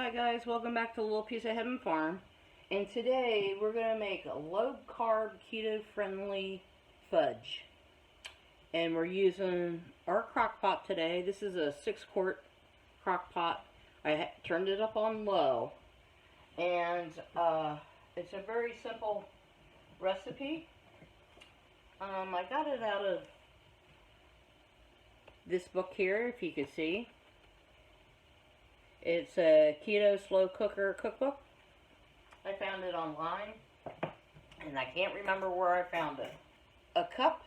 Hi guys, welcome back to Little Piece of Heaven Farm. And today we're going to make a low carb keto friendly fudge. And we're using our crock pot today. This is a 6-quart crock pot. I turned it up on low. And it's a very simple recipe. I got it out of this book here, if you can see. It's a keto slow cooker cookbook. I found it online, and I can't remember where I found it. A cup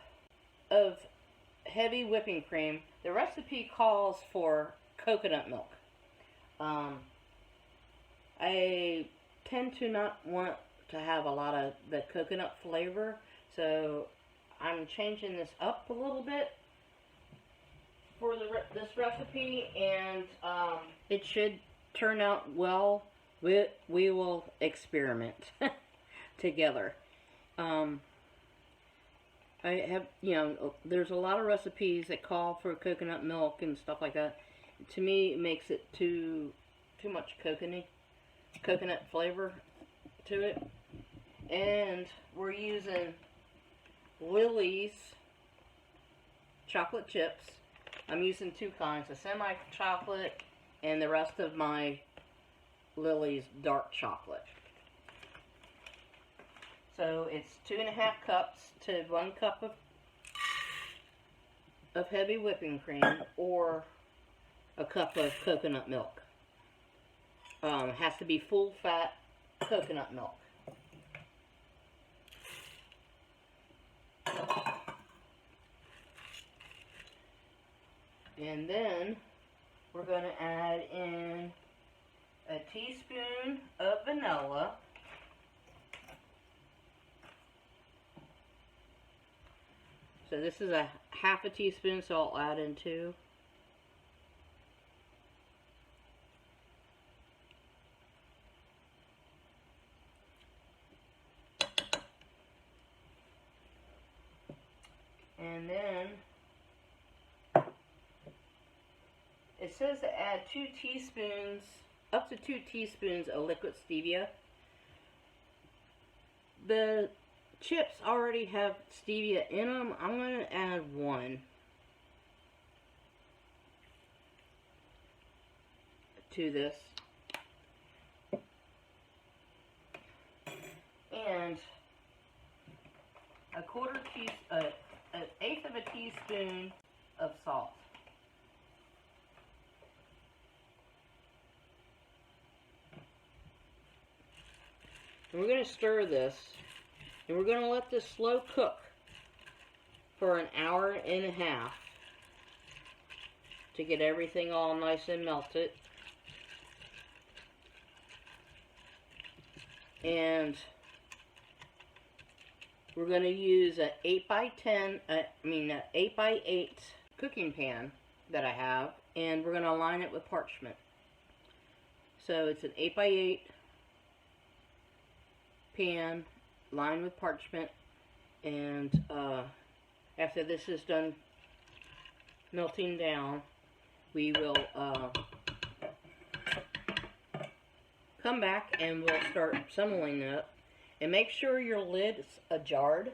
of heavy whipping cream. The recipe calls for coconut milk. I tend to not want to have a lot of the coconut flavor, so I'm changing this up a little bit for this recipe, and it should turn out well. We will experiment together. I have, there's a lot of recipes that call for coconut milk and stuff like that. To me, it makes it too much coconut flavor to it. And we're using Lily's chocolate chips. I'm using two kinds, a semi-chocolate and the rest of my Lily's dark chocolate. So it's 2.5 cups to 1 cup of heavy whipping cream, or a cup of coconut milk. It has to be full fat coconut milk. And then we're going to add in a teaspoon of vanilla, so this is a half a teaspoon, so I'll add in 2. And then it says to add 2 teaspoons, up to 2 teaspoons of liquid stevia. The chips already have stevia in them. I'm going to add 1 to this. And an eighth of a teaspoon of salt. And we're going to stir this, and we're going to let this slow cook for 1.5 hours to get everything all nice and melted. And we're going to use an 8x8 cooking pan that I have, and we're going to line it with parchment. So it's an 8x8 pan lined with parchment, and after this is done melting down, we will come back and we'll start assembling it. And make sure your lid is ajarred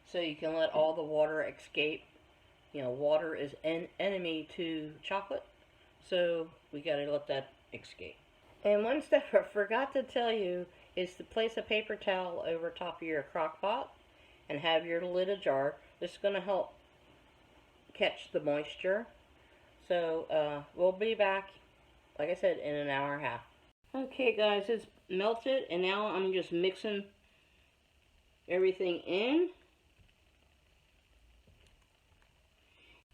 so you can let all the water escape. Water is an enemy to chocolate, so we gotta let that escape. And one step I forgot to tell you is to place a paper towel over top of your crock pot and have your lid ajar. This is going to help catch the moisture. So we'll be back, like I said, in 1.5 hours. Okay guys, it's melted, and now I'm just mixing everything in.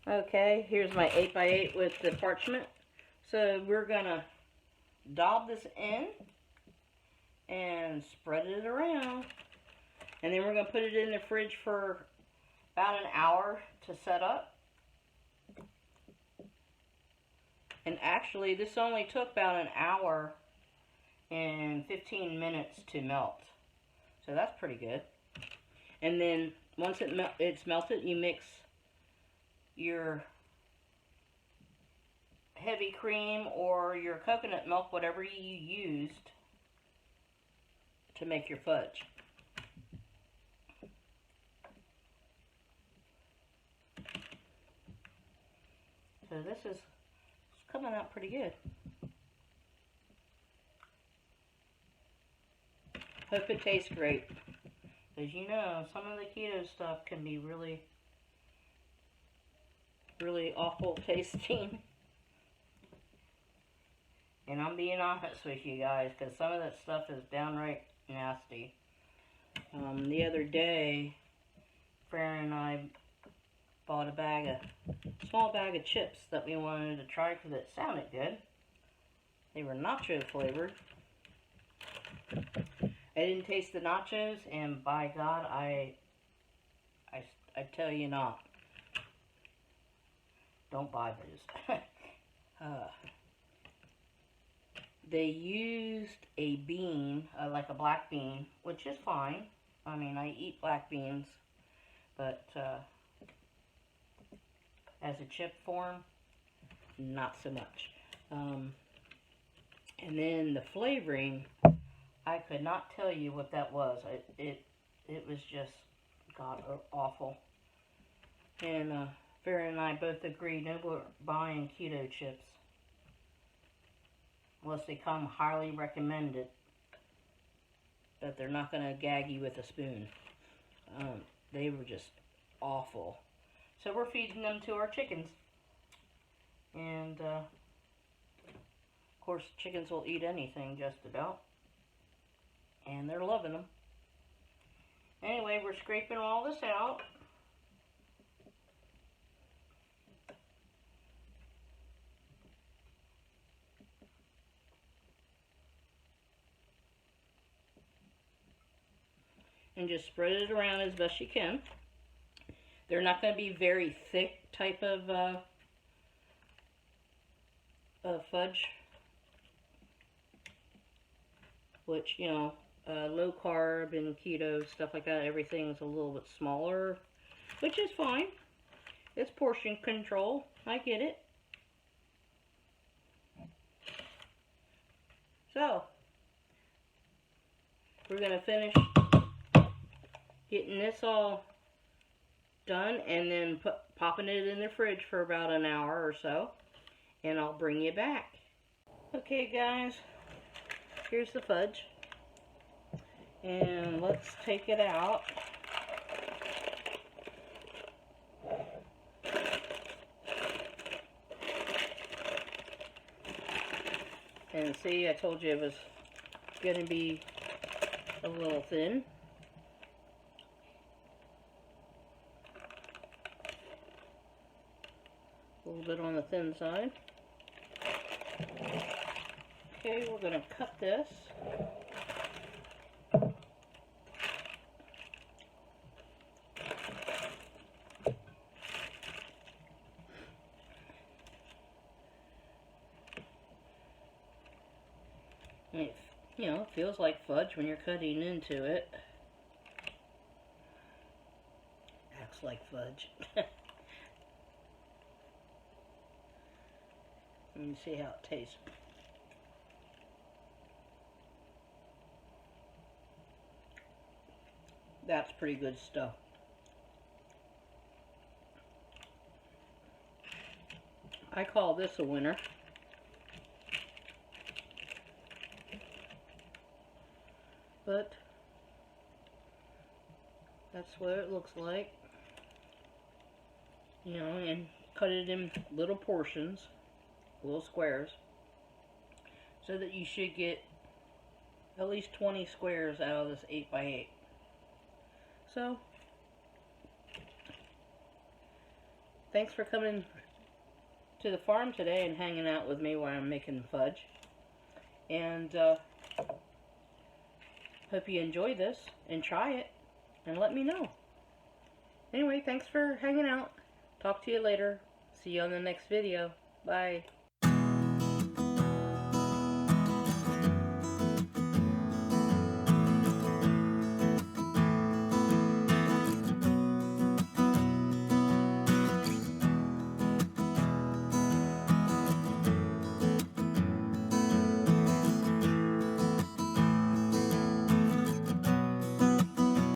Okay, here's my 8x8 with the parchment. So we're going to daub this in and spread it around, and then we're going to put it in the fridge for about 1 hour to set up. And actually this only took about 1 hour and 15 minutes to melt, so that's pretty good. And then once it's melted, you mix your heavy cream or your coconut milk, whatever you used to make your fudge. So this is coming out pretty good. Hope it tastes great. As you know, some of the keto stuff can be really awful tasting. And I'm being honest with you guys, because some of that stuff is downright nasty. The other day, Farron and I bought a small bag of chips that we wanted to try because it sounded good. They were nacho flavored. I didn't taste the nachos, and by God, I tell you not. Don't buy those. They used a bean, like a black bean, which is fine. I mean, I eat black beans, but as a chip form, not so much. And then the flavoring, I could not tell you what that was. It was just, God, awful. And Farron and I both agree, no more buying keto chips unless they come highly recommended, but they're not going to gag you with a spoon. They were just awful. So we're feeding them to our chickens. And, of course, chickens will eat anything just about. And they're loving them. Anyway, we're scraping all this out. And just spread it around as best you can. They're not going to be very thick type of fudge, which, you know, low carb and keto, stuff like that, everything's a little bit smaller, which is fine. It's portion control. I get it. So, we're going to finish getting this all done and then popping it in the fridge for about an hour or so, and I'll bring you back. Okay guys, here's the fudge, and let's take it out. And see, I told you it was going to be a little thin. A little bit on the thin side. Okay, we're going to cut this. And it feels like fudge when you're cutting into it. Acts like fudge. Let me see how it tastes. That's pretty good stuff. I call this a winner. But that's what it looks like. You know, and cut it in little portions. Little squares, so that you should get at least 20 squares out of this 8x8. So, thanks for coming to the farm today and hanging out with me while I'm making fudge. And hope you enjoy this and try it and let me know. Anyway, thanks for hanging out. Talk to you later. See you on the next video. Bye.